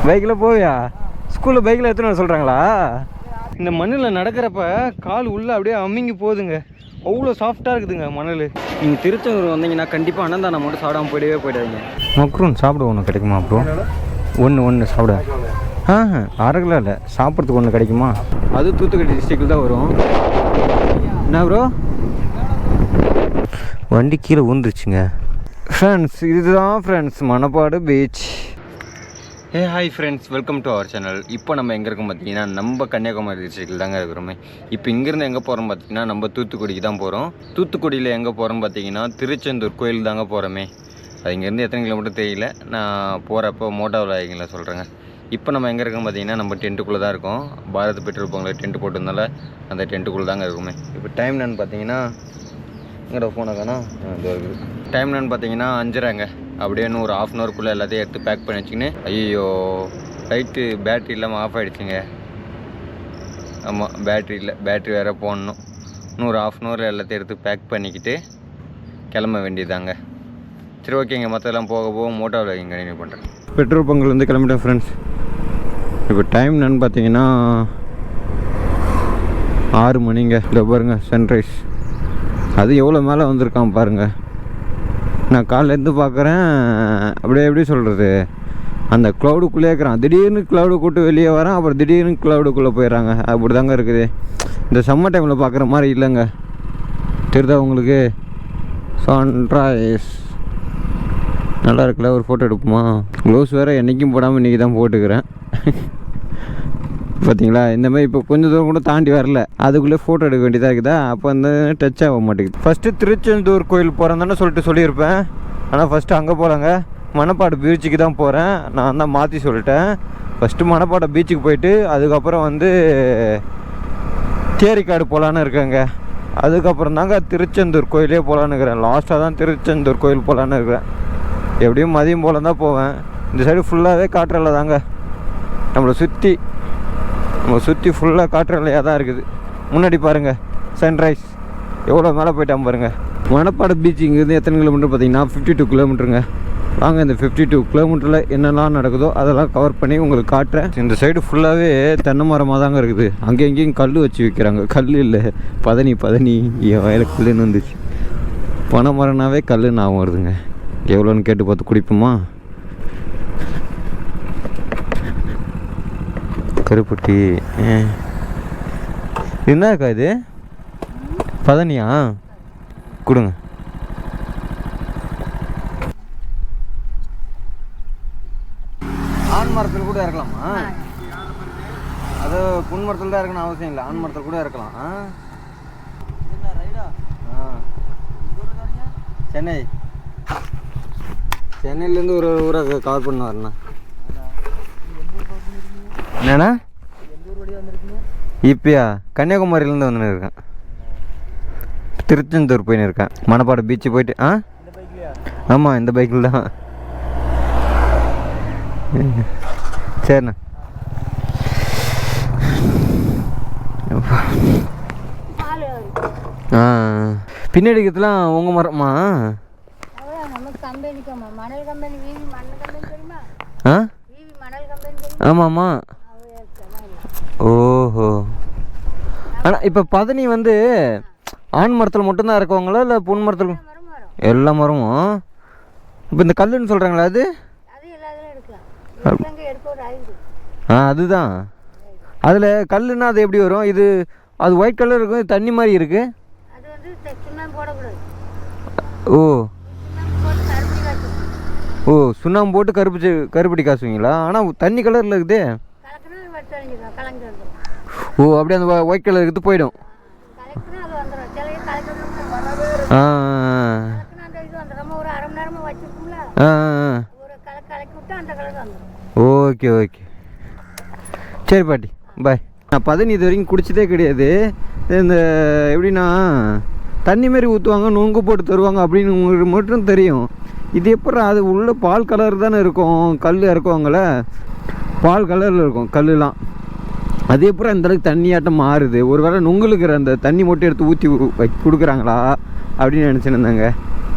பைக்கில் போவியா? ஸ்கூலில் பைக்கில் எத்தனை வர சொல்கிறாங்களா? இந்த மண்ணில் நடக்கிறப்ப கால் உள்ளே அப்படியே அம்மிங்கி போகுதுங்க. அவ்வளோ சாஃப்டாக இருக்குதுங்க மணல். நீங்கள் திருச்செந்தூர் வந்தீங்கன்னா கண்டிப்பாக அன்னதானம் மட்டும் சாப்பிடாமல் போயிடாதீங்க. மக்ரூன் சாப்பிட ஒன்று கிடைக்குமா ப்ரோ? ஒன்று சாப்பிட. அரை கிலோ இல்லை, சாப்பிட்றதுக்கு ஒன்று கிடைக்குமா? அது தூத்துக்குடி டிஸ்ட்ரிக்டில் தான் வரும். என்ன ப்ரோ? வண்டி கீழே ஊந்துருச்சுங்க ஃப்ரெண்ட்ஸ். இதுதான் friends Manappad beach. Hi friends, welcome to our channel. இப்போ நம்ம எங்கே இருக்கோம் பார்த்தீங்கன்னா, நம்ம கன்னியாகுமரி டிஸ்ட்ரிக்டில் தாங்க இருக்கிறோமே. இப்போ இங்கேருந்து எங்கே போகிறோம் பார்த்தீங்கன்னா, நம்ம தூத்துக்குடிக்கு தான் போகிறோம். தூத்துக்குடியில் எங்கே போகிறோம் பார்த்தீங்கன்னா, திருச்செந்தூர் கோயில் தாங்க போகிறோமே. அது இங்கேருந்து எத்தனை கிலோமீட்டர் தெரியல, நான் போகிறப்போ மோட்டோ விலாகிங்கள சொல்கிறேங்க. இப்போ நம்ம எங்கே இருக்கோம் பார்த்தீங்கன்னா, நம்ம டென்ட்டுக்குள்ளே தான் இருக்கோம். பாரத் பெட்ரோல் பங்கில் டென்ட்டு போட்டிருந்தால அந்த டென்ட்டுக்குள்ளே தாங்க இருக்குமே. இப்போ டைம் என்னன்னு பார்த்தீங்கன்னா, எங்கடா ஃபோனாக்கானா இது இருக்குது. டைம் என்னன்னு பார்த்தீங்கன்னா 5:30ங்க. அப்படியே இன்னும் ஒரு ½ hour எல்லாத்தையும் எடுத்து பேக் பண்ணி வச்சுக்கின்னு. ஐயோ, லைட்டு பேட்ரி இல்லாமல் ஆஃப் ஆகிடுச்சிங்க. ஆமாம், பேட்ரி இல்லை, பேட்ரி வேறு போடணும். இன்னும் ஒரு ½ hour எல்லாத்தையும் எடுத்து பேக் பண்ணிக்கிட்டு கிளம்ப வேண்டியதாங்க. சரி, ஓகேங்க. மற்றெல்லாம் போக மோட்டோவில் இங்கே கண்டினியூ பண்ணுறேன். பெட்ரோல் பங்க்லேருந்து கிளம்பிட்டேன் ஃப்ரெண்ட்ஸ். இப்போ டைம் என்னன்னு பார்த்தீங்கன்னா 6 மணிங்க. இதை பாருங்கள், சன்ரைஸ். அது எவ்வளோ மேலே வந்திருக்கான் பாருங்கள். நான் காலையிலேருந்து பார்க்குறேன். அப்படியே எப்படி சொல்கிறது, அந்த க்ளவுடுக்குள்ளே இருக்கிறான். திடீர்னு க்ளவுடு கூட்டு வெளியே வரான், அப்புறம் திடீர்னு க்ளவுடுக்குள்ளே போயிடறாங்க. அப்படி தாங்க இருக்குது. இந்த சம்மர் டைமில் பார்க்குற மாதிரி இல்லைங்க. தெரியுதா உங்களுக்கு? சன்ரைஸ் நல்லா இருக்குல்ல? ஒரு ஃபோட்டோ எடுப்போமா? க்ளவுஸ் வேறு என்றைக்கும் போடாமல் இன்றைக்கி தான் போட்டுக்கிறேன். பார்த்தீங்களா? இந்த மாதிரி இப்போ கொஞ்சம் தூரம் கூட தாண்டி வரல, அதுக்குள்ளே ஃபோட்டோ எடுக்க வேண்டியதாக இருக்குதா? அப்போ வந்து டச் ஆக மாட்டேங்குது. ஃபஸ்ட்டு திருச்செந்தூர் கோயில் போகிறேன் தானே சொல்லியிருப்பேன். ஆனால் ஃபஸ்ட்டு அங்கே போகலாங்க, மணப்பாடு பீச்சுக்கு தான் போகிறேன். நான் தான் மாற்றி சொல்லிட்டேன். ஃபஸ்ட்டு மணப்பாடு பீச்சுக்கு போயிட்டு அதுக்கப்புறம் வந்து தேரிக்காடு போகலான்னு இருக்கேங்க. அதுக்கப்புறம் தாங்க திருச்செந்தூர் கோயிலே போகலான்னு இருக்கிறேன். லாஸ்ட்டாக தான் திருச்செந்தூர் கோயில் போகலான்னு இருக்கிறேன். எப்படியும் மதியம் போல தான் போவேன். இந்த சைடு ஃபுல்லாகவே காற்றலை தாங்க. நம்மளை சுற்றி ஃபுல்லாக காற்றலையாக தான் இருக்குது. முன்னாடி பாருங்கள் சன்ரைஸ் எவ்வளோ மேலே போயிட்டான் பாருங்கள். மணப்பாடு பீச் இங்கேருந்து எத்தனை கிலோமீட்டர் பார்த்தீங்கன்னா 52 கிலோமீட்டருங்க. வாங்க, இந்த 52 கிலோமீட்டரில் என்னெல்லாம் நடக்குதோ அதெல்லாம் கவர் பண்ணி உங்களுக்கு காட்டுறேன். இந்த சைடு ஃபுல்லாகவே தென்னை மரமாக தாங்க இருக்குது. அங்கே எங்கேயும் கல் வச்சு விற்கிறாங்க. கல் இல்லை, பதனி என் வயலுக்கு கல்லுன்னு வந்துச்சு. பனை மரம்னாவே கல் ஞாபகம் வருதுங்க. எவ்வளோன்னு கேட்டு பார்த்து குடிப்போமா? கருப்பட்டி என்னக்கா இது? பதனியா? கொடுங்க. ஆண் மரத்தில் கூட இறக்கலாமா? அது புன் மரத்தில் தான் இருக்கணும் அவசியம் இல்லை, ஆண் மரத்தில் கூட இறக்கலாம். சென்னையிலேருந்து ஒரு ஊரை கவர் பண்ண வரேண்ணா. என்னண்ணா? இப்பயா கன்னியாகுமரியிலேருந்து வந்துன்னு இருக்கேன். திருச்செந்தூர் போயின்னு இருக்கேன். மணப்பாடு பீச்சு போயிட்டு. ஆமாம், இந்த பைக்கில் தான். சரிண்ணா. பின்னாடி இருக்கிறதுலாம் உங்கள் மரமா? ஆமாம்மா. ஓஹோ. ஆனால் இப்போ பதனி வந்து ஆண் மரத்தில் மட்டும்தான் இறக்குவாங்களா இல்லை புன் மரத்தில் எல்லா மரமும்? இப்போ இந்த கல்லுன்னு சொல்கிறாங்களா அது? அதுதான். அதில் கல்லுன்னா அது எப்படி வரும்? இது அது ஒயிட் கலர் இருக்கும், இது தண்ணி மாதிரி இருக்கு. ஓ, சுண்ணாம்பு போட்டு கருப்பட்டி காசுவீங்களா? ஆனால் தண்ணி கலரில் இருக்குது. ஓ, அப்படியே அந்த ஒயிட் கலர் இருக்குது போயிடும். ஓகே ஓகே, சரி பாட்டி, பாய். நான் பதனி இது வரைக்கும் குடிச்சதே கிடையாது. இந்த எப்படின்னா தண்ணி மாரி ஊற்றுவாங்க, நொங்கு போட்டு தருவாங்க அப்படின்னு உங்களுக்கு மட்டும் தெரியும். இது எப்படி அது உள்ள பால் கலர் தானே இருக்கும். கல் இறக்குவாங்கள, பால் கலரில் இருக்கும் கல்லுலாம். அது எப்படி அந்தளவுக்கு தண்ணியாட்டம் மாறுது? ஒரு வேளை நுங்குலுக்கிற அந்த தண்ணி மட்டும் எடுத்து ஊற்றி கொடுக்குறாங்களா அப்படின்னு நினச்சின்னு இருந்தாங்க.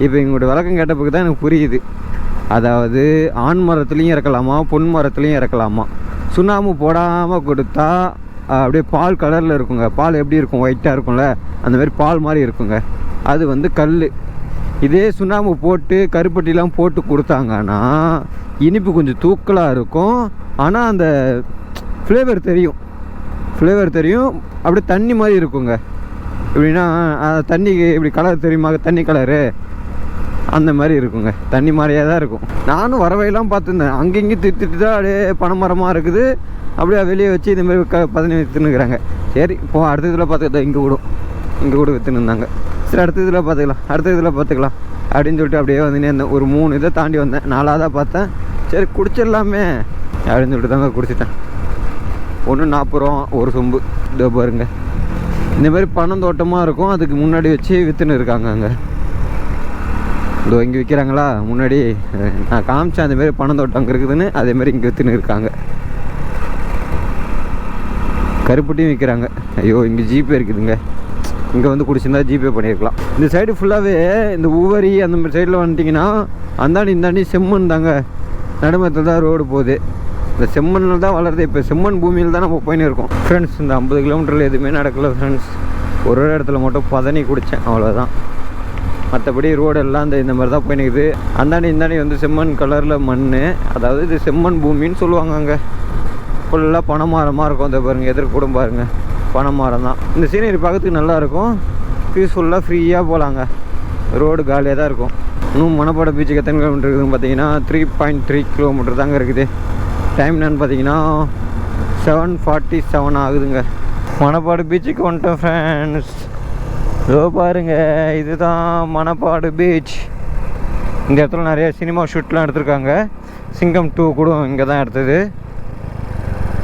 இப்போ எங்களோட விளக்கம் கேட்டப்போக்கு தான் எனக்கு புரியுது. அதாவது ஆண் மரத்துலேயும் இறக்கலாமா, பொன் மரத்துலேயும் இறக்கலாமா. சுண்ணாம்பு போடாமல் கொடுத்தா அப்படியே பால் கலரில் இருக்குங்க. பால் எப்படி இருக்கும், ஒயிட்டாக இருக்கும்ல, அந்த மாதிரி பால் மாதிரி இருக்குங்க. அது வந்து கல். இதே சுண்ணாம்பு போட்டு கருப்பட்டிலாம் போட்டு கொடுத்தாங்கன்னா இனிப்பு கொஞ்சம் தூக்கலாக இருக்கும். ஆனால் அந்த ஃப்ளேவர் தெரியும். அப்படியே தண்ணி மாதிரி இருக்குங்க. எப்படின்னா தண்ணி இப்படி கலர் தெரியுமா, தண்ணி கலரு அந்த மாதிரி இருக்குங்க. தண்ணி மாதிரியே தான் இருக்கும். நானும் வரவையெல்லாம் பார்த்துருந்தேன். அங்கேயும் திட்டு தான் அப்படியே பனைமரமாக இருக்குது. அப்படியே வெளியே வச்சு இதுமாரி பதனி விற்றுனுக்குறாங்க. சரி இப்போ அடுத்த இதில் பார்த்துக்கிட்டோம். இங்கே கூட விற்றுன்னு இருந்தாங்க. சரி அடுத்த இதில் பார்த்துக்கலாம் அப்படின்னு சொல்லிட்டு அப்படியே வந்துனே இருந்தேன். ஒரு 3 இதை தாண்டி வந்தேன். 4ஆவதாக பார்த்தேன். சரி குடிச்சிடலாமே அப்படின்னு சொல்லிட்டு தாங்க குடிச்சிட்டேன். ஒன்று 40 ரூபா ஒரு சொம்பு. இதோ பாருங்க, இந்த மாதிரி பனந்தோட்டமாக இருக்கும். அதுக்கு முன்னாடி வச்சு விற்றுன்னு இருக்காங்க. அங்கே இதோ இங்கே விற்கிறாங்களா, முன்னாடி நான் காமிச்சேன் அந்தமாரி பனந்தோட்டம் அங்கே இருக்குதுன்னு. அதேமாதிரி இங்கே விற்றுன்னு இருக்காங்க. கருப்பட்டியும் விற்கிறாங்க. ஐயோ இங்கே ஜிபே இருக்குதுங்க. இங்கே வந்து குடிச்சிருந்தா ஜிபே பண்ணியிருக்கலாம். இந்த சைடு ஃபுல்லாகவே இந்த உவரி அந்த மாதிரி சைடில் வந்துட்டிங்கன்னா இந்தாண்டி செம்மண் தாங்க. நடுமத்தில் தான் ரோடு போகுது. இந்த செம்மண்ணில் தான் வளருது. இப்போ செம்மண் பூமியில் தான் நம்ம போயின்னு இருக்கோம் ஃப்ரெண்ட்ஸ். இந்த 50 கிலோமீட்டரில் எதுவுமே நடக்கலை ஃப்ரெண்ட்ஸ். ஒரு இடத்துல மட்டும் பதனி குடித்தேன், அவ்வளோதான். மற்றபடி ரோடெல்லாம் இந்த மாதிரி தான் போயினுக்குது. இந்தாண்டி வந்து செம்மண் கலரில் மண். அதாவது இது செம்மண் பூமின்னு சொல்லுவாங்க. அங்கே ஃபுல்லாக பனைமரமாக இருக்கும். அந்த பாருங்கள், எதிர்க்க கூட பாருங்கள், பனைமரம் தான். இந்த சீனரி பார்க்கறதுக்கு நல்லாயிருக்கும். பீஸ்ஃபுல்லாக ஃப்ரீயாக போகலாங்க. ரோடு காலியாக தான் இருக்கும். இன்னும் மணப்பாடு பீச்சுக்கு எத்தனை கிலோமீட்டர் இருக்குதுன்னு பார்த்தீங்கன்னா 3.3 கிலோமீட்டர் தாங்க இருக்குது. டைம் என்னன்னு பார்த்தீங்கன்னா 7:47 ஆகுதுங்க. மணப்பாடு பீச்சுக்கு வந்துட்டோம் ஃப்ரெண்ட்ஸ். இதோ பாருங்கள், இதுதான் மணப்பாடு பீச். இந்த இடத்துல நிறைய சினிமா ஷூட்லாம் எடுத்திருக்காங்க. சிங்கம் 2 கூட இங்கே தான் எடுத்தது.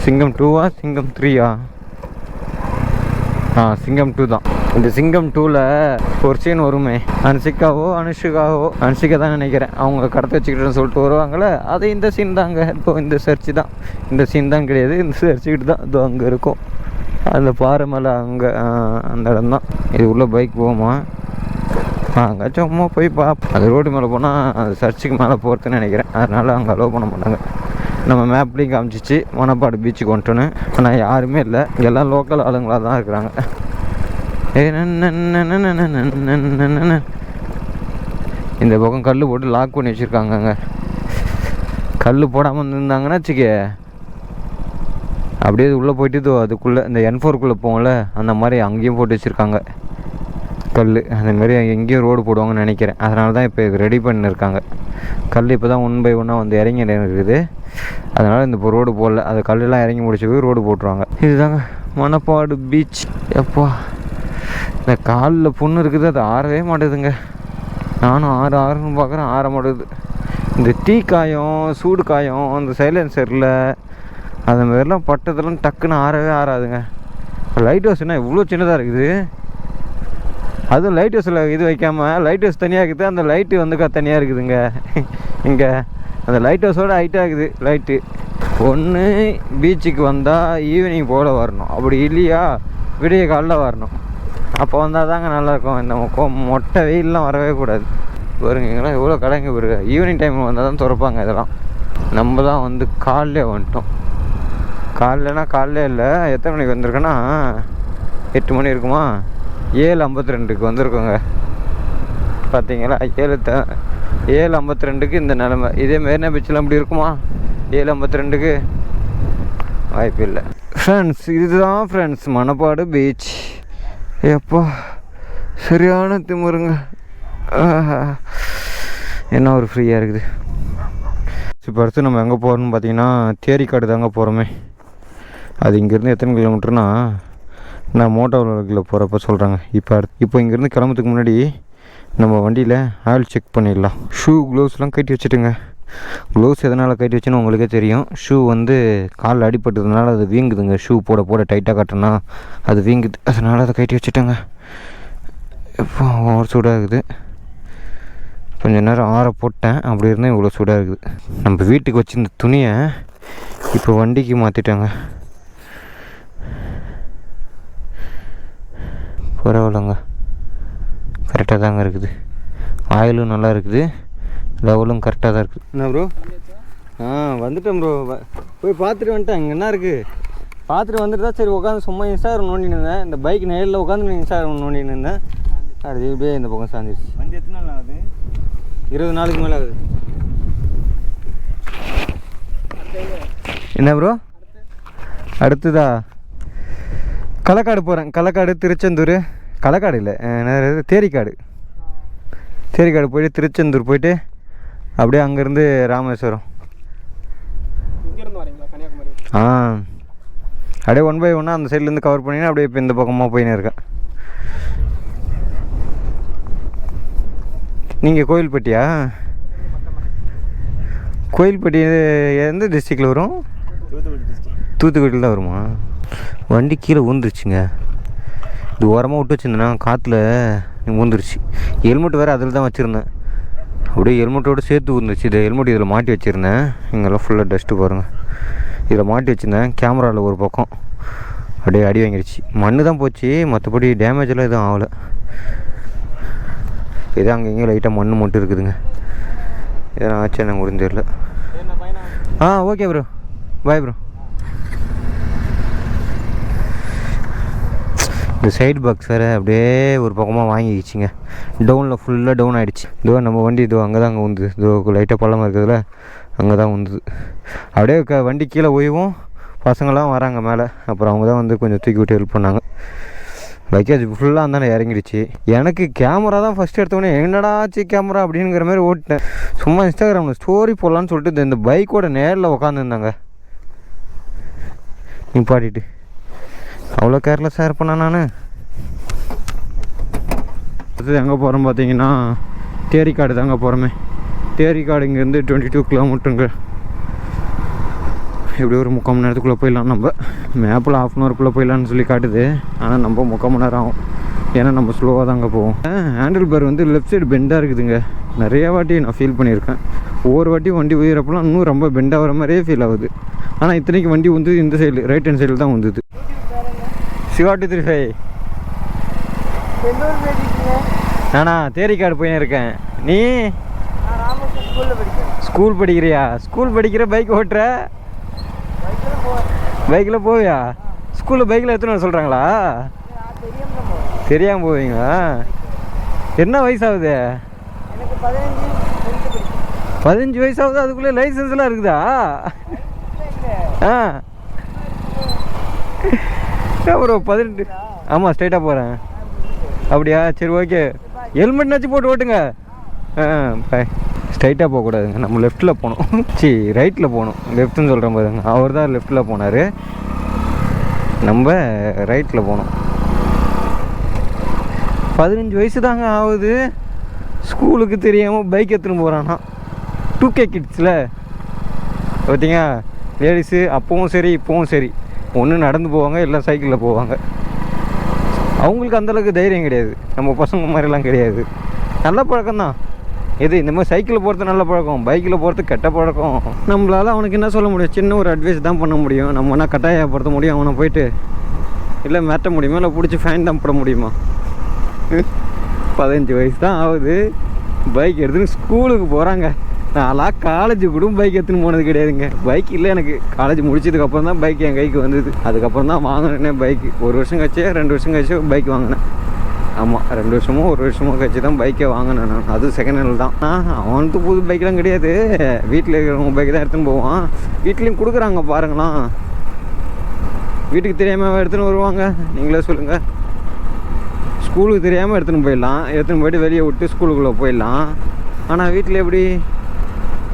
சிங்கம் 2வா சிங்கம் 3யா? சிங்கம் 2 தான். இந்த சிங்கம் 2ல் ஒரு சீன் வருமே, அனுஷிகா தான் நினைக்கிறேன். அவங்க கடத்த வச்சுக்கிட்டேன்னு சொல்லிட்டு வருவாங்களே, அது இந்த சீன் தாங்க. இப்போ இந்த சர்ச்சு தான். இந்த சீன் தான் கிடையாது, இந்த சர்ச்சுக்கிட்டு தான். இதோ அங்கே இருக்கும் அந்த பாறை மேலே, அங்கே அந்த இடம் தான். இது உள்ளே பைக் போகுமா? அங்கே சும்மா போய் அது ரோடு மேலே போனால் அது சர்ச்சுக்கு மேலே போகிறதுன்னு நினைக்கிறேன். அதனால் அங்கே அலோவ் பண்ண மாட்டாங்க. நம்ம மேப்லேயும் காமிச்சிச்சு மணப்பாடு பீச்சுக்கு வந்துட்டோன்னு. ஆனால் யாருமே இல்லை, இங்கெல்லாம் லோக்கல் ஆளுங்களாக தான் இருக்கிறாங்க. இந்த பக்கம் கல் போட்டு லாக் பண்ணி வச்சுருக்காங்க. அங்கே கல் போடாமல் இருந்தாங்கன்னா வச்சுக்க, அப்படியே உள்ளே போயிட்டு அதுக்குள்ளே இந்த N4க்குள்ளே போகல, அந்த மாதிரி அங்கேயும் போட்டு வச்சுருக்காங்க கல். அந்தமாரி எங்கேயும் ரோடு போடுவாங்கன்னு நினைக்கிறேன். அதனால தான் இப்போ இது ரெடி பண்ணியிருக்காங்க. கல் இப்போ தான் 1 by 1 வந்து இறங்கி இருக்குது. அதனால் இந்த இப்போ ரோடு போடல. அது கல்லெலாம் இறங்கி முடிச்சு போய் ரோடு போட்டுருவாங்க. இதுதாங்க மணப்பாடு பீச். எப்பா இந்த காலில் புண்ணு இருக்குது, அது ஆறவே மாட்டேதுங்க. நானும் ஆறுன்னு பார்க்குறேன், ஆற மாட்டேது. இந்த டீ காயம், சூடு காயம், அந்த சைலன்சரில் அந்த மாதிரிலாம் பட்டதெல்லாம் டக்குன்னு ஆறவே ஆறாதுங்க. லைட் ஹவுஸ்னால் இவ்வளோ சின்னதாக இருக்குது. அதுவும் லைட் ஹவுஸில் இது வைக்காமல் லைட் ஹவுஸ் தனியாக இருக்குது, அந்த லைட்டு வந்து தனியாக இருக்குதுங்க. இங்கே அந்த லைட் ஹவுஸோட ஹைட்டாக இருக்குது லைட்டு. ஒன்று பீச்சுக்கு வந்தால் ஈவினிங் போல் வரணும், அப்படி இல்லையா விடிய காலைல வரணும். அப்போ வந்தால் தாங்க நல்லாயிருக்கும். இந்த மொட்டை வெயிலெலாம் வரவே கூடாது. பாருங்கங்களா எவ்வளோ கடைங்க பாருங்க. ஈவினிங் டைமில் வந்தால் தான் திறப்பாங்க இதெல்லாம். நம்ம தான் வந்து காலைலே வந்துட்டோம். காலைல இல்லை, எத்தனை மணிக்கு வந்திருக்கேன்னா 8 மணி இருக்குமா, 7:52க்கு வந்திருக்கோங்க. பார்த்தீங்களா, 7:52க்கு இந்த நிலமை. இதே மெரினா பீச்சில் அப்படி இருக்குமா 7:52க்கு? வாய்ப்பு இல்லை ஃப்ரெண்ட்ஸ். இதுதான் ஃப்ரெண்ட்ஸ் மணப்பாடு பீச். எப்போ சரியான திமுருங்க, என்ன ஒரு ஃப்ரீயாக இருக்குது. இப்போ அடுத்து நம்ம எங்கே போகிறோம்னு பார்த்தீங்கன்னா தேரிக்காடு தாங்க போகிறோமே. அது இங்கேருந்து எத்தனை கிலோமீட்டர்னா, நான் மோட்டோ விலாகில் போகிறப்ப சொல்கிறாங்க. இப்போ இங்கேருந்து கிளம்புறதுக்கு முன்னாடி நம்ம வண்டியில் ஆயில் செக் பண்ணிடலாம். ஷூ க்ளவுஸ்லாம் கட்டி வச்சுட்டுங்க. க்ளவுஸ் எதனால் கட்டி வச்சுன்னு உங்களுக்கே தெரியும். ஷூ வந்து காலில் அடிப்பட்டதுனால அது வீங்குதுங்க. ஷூ போட டைட்டாக கட்டினா அது வீங்குது. அதனால் அதை கட்டி வச்சுட்டேங்க. இப்போ ஒரு சூடாக இருக்குது. கொஞ்சம் நேரம் ஆற போட்டேன், அப்படி இருந்தால் இவ்வளோ சூடாக இருக்குது. நம்ம வீட்டுக்கு வச்சுருந்த துணியை இப்போ வண்டிக்கு மாற்றிட்டாங்க. பரவாயில்லைங்க, கரெக்டாக தாங்க இருக்குது. ஆயிலும் நல்லா இருக்குது, லெவலும் கரெக்டாக தான் இருக்குது. என்ன ப்ரோ? வந்துட்டேன் ப்ரோ. போய் பார்த்துட்டு வந்துட்டேன். அங்கே என்ன இருக்குது பார்த்துட்டு வந்துட்டு தான் சரி உட்காந்து சும்மா இன்ஸ்டாகிராம் நோண்டின்னு இருந்தேன். இந்த பைக் நேரில் உட்காந்து இன்ஸ்டாகிராம் நோண்டின்னு இருந்தேன். அது இப்படியே இந்த பக்கம் சாஞ்சிருச்சு. வண்டி எத்தனை நாள் ஆகுது? 20 நாளுக்கு மேலே ஆகுது. என்ன ப்ரோ? அடுத்ததா களக்காடு போகிறேன். களக்காடு, திருச்செந்தூர். களக்காடு இல்லை, தேரிக்காடு. தேரிக்காடு போயிட்டு திருச்செந்தூர் போயிட்டு அப்படியே அங்கேருந்து ராமேஸ்வரம். அப்படியே 1 by 1 அந்த சைட்லேருந்து கவர் பண்ணினா அப்படியே இப்போ இந்த பக்கமாக போயின்னு இருக்கேன். நீங்கள் கோயில்பட்டியா? கோயில்பட்டி எந்த டிஸ்ட்ரிக்டில் வரும்? தூத்துக்குடியில் தான் வருமா? வண்டி கீழே ஊந்துருச்சுங்க. இது ஓரமாக விட்டு வச்சுருந்தேன்னா காற்றுல ஊந்துருச்சு. ஹெல்மெட் வேறு அதில் தான் வச்சுருந்தேன். அப்படியே ஹெல்மெட்டோடு சேர்த்து ஊந்துருச்சு. இது ஹெல்மெட் இதில் மாட்டி வச்சுருந்தேன். இங்கெல்லாம் ஃபுல்லாக டஸ்ட்டு பாருங்கள். இதில் மாட்டி வச்சுருந்தேன். கேமராவில் ஒரு பக்கம் அப்படியே அடி வாங்கிடுச்சு. மண்ணு தான் போச்சு, மற்றபடி டேமேஜெல்லாம் எதுவும் ஆகலை. இது அங்கே இங்கே லைட்டாக மண் மட்டும் இருக்குதுங்க. எதனா ஆச்சு எனக்கு கூட தெரியல. Okay bro, bye bro. இந்த சைடு பாக்ஸ் வேறு அப்படியே ஒரு பக்கமாக வாங்கிக்கிச்சிங்க. டவுனில் ஃபுல்லாக டவுன் ஆகிடுச்சு. இதுவோ நம்ம வண்டி இதுவோ அங்கே தான் அங்கே உந்துது. இதுவோ லைட்டாக பள்ளமாக இருக்கிறதுல அங்கே தான் உந்துது. அப்படியே வண்டி கீழே ஓய்வும் பசங்களாம் வராங்க மேலே. அப்புறம் அவங்க தான் வந்து கொஞ்சம் தூக்கி விட்டு ஹெல்ப் பண்ணாங்க. லக்கேஜ் ஃபுல்லாக இருந்தானே இறங்கிடுச்சு. எனக்கு கேமரா தான் ஃபஸ்ட்டு எடுத்தோடனே என்னடா ஆச்சு கேமரா அப்படிங்கிற மாதிரி ஓட்டினேன். சும்மா இன்ஸ்டாகிராமில் ஸ்டோரி போடலான்னு சொல்லிட்டு இந்த பைக்கோட நேரில் உட்காந்துருந்தாங்க நிப்பாட்டிட்டு. அவ்வளோ கேர்லெஸ்ஸாக இருப்பேண்ணா நான். அடுத்தது எங்கே போகிறோம் பார்த்தீங்கன்னா தேரிக்காடு தாங்க போகிறோமே. தேரிக்காடு இங்கேருந்து 22 கிலோமீட்டருங்க. எப்படி ஒரு 3/4 மணி நேரத்துக்குள்ளே போயிடலாம். நம்ம மேப்பில் 1/2 அன் ஹவருக்குள்ளே போயிடலான்னு சொல்லி காட்டுது. ஆனால் நம்ம 3/4 மணி நேரம் ஆகும். ஏன்னா நம்ம ஸ்லோவாக தாங்க போவோம். ஹேண்டில் பார் வந்து லெஃப்ட் சைடு பெண்டாக இருக்குதுங்க. நிறையா வாட்டி நான் ஃபீல் பண்ணியிருக்கேன். ஒவ்வொரு வாட்டி வண்டி உயிரப்பெல்லாம் இன்னும் ரொம்ப பெண்டாக வர மாதிரியே ஃபீல் ஆகுது. ஆனால் இத்தனைக்கு வண்டி வந்து இந்த சைடு ரைட் ஹேண்ட் சைடில் தான் வந்துது. சிவா 235. நானா தேரிக்காடு போய் இருக்கேன். நீ ஸ்கூல் படிக்கிறியா? ஸ்கூல் படிக்கிற பைக் ஓட்டுற? பைக்கில் போவியா? ஸ்கூலில் பைக்கில் எத்தனை சொல்கிறாங்களா? தெரியாமல் போவீங்களா? என்ன வயசாகுது? 15 வயசாகுது. அதுக்குள்ளே லைசன்ஸ்லாம் இருக்குதா? அப்புறம் 18. ஆமாம், ஸ்ட்ரைட்டாக போகிறேன். அப்படியா? சரி, ஓகே. ஹெல்மெட்னாச்சும் போட்டு ஓட்டுங்க. பாய். ஸ்ட்ரைட்டாக போகக்கூடாதுங்க. நம்ம லெஃப்ட்டில் போகணும். ரைட்டில் போகணும். லெஃப்ட்டுன்னு சொல்கிறேன் பாருங்க. அவர் தான் லெஃப்ட்டில் போனார். நம்ம ரைட்டில் போகணும். 15 வயசு தாங்க ஆகுது. ஸ்கூலுக்கு தெரியாமல் பைக் எடுத்துன்னு போகிறான்னா 2K கிட்ஸில் பார்த்தீங்க. லேடிஸு அப்பவும் சரி இப்போவும் சரி ஒன்று நடந்து போவாங்க, இல்லை சைக்கிளில் போவாங்க. அவங்களுக்கு அந்தளவுக்கு தைரியம் கிடையாது. நம்ம பசங்க மாதிரிலாம் கிடையாது. நல்ல பழக்கம்தான் இது. இந்த மாதிரி சைக்கிளில் போகிறது நல்ல பழக்கம், பைக்கில் போகிறது கெட்ட பழக்கம். நம்மளால் அவனுக்கு என்ன சொல்ல முடியும்? சின்ன ஒரு அட்வைஸ் தான் பண்ண முடியும். நம்ம என்ன கட்டாயப்படுத்த முடியும் அவனை போயிட்டு? இல்லை மிரட்ட முடியுமா? இல்லை பிடிச்சி ஃபைன் தான் போட முடியுமா? 15 வயசு தான் ஆகுது. பைக் எடுத்துன்னு ஸ்கூலுக்கு போகிறாங்க. நான்லாம் காலேஜ் கூட பைக் எடுத்துன்னு போனது கிடையாதுங்க. பைக் இல்லை எனக்கு. காலேஜ் முடிச்சதுக்கப்புறம் தான் பைக் என் கைக்கு வந்தது. அதுக்கப்புறம் தான் வாங்கினேனே பைக்கு. 1 வருஷம் கழிச்சு 2 வருஷம் கழிச்சு பைக் வாங்கினேன். ஆமாம், 2 வருஷமோ 1 வருஷமோ கழிச்சு தான் பைக்கே வாங்கினேன் நான். அது செகண்ட் ஹேண்டில் தான். அவனுக்கு புது பைக்கெலாம் கிடையாது. வீட்டில் இருக்கிறவங்க பைக் தான் எடுத்துன்னு போவான். வீட்லேயும் கொடுக்குறாங்க பாருங்களாம். வீட்டுக்கு தெரியாமல் எடுத்துன்னு வருவாங்க. நீங்களே சொல்லுங்கள். ஸ்கூலுக்கு தெரியாமல் எடுத்துன்னு போயிடலாம். எடுத்துன்னு போய்ட்டு வெளியே விட்டு ஸ்கூலுக்குள்ளே போயிடலாம். ஆனால் வீட்டில் எப்படி?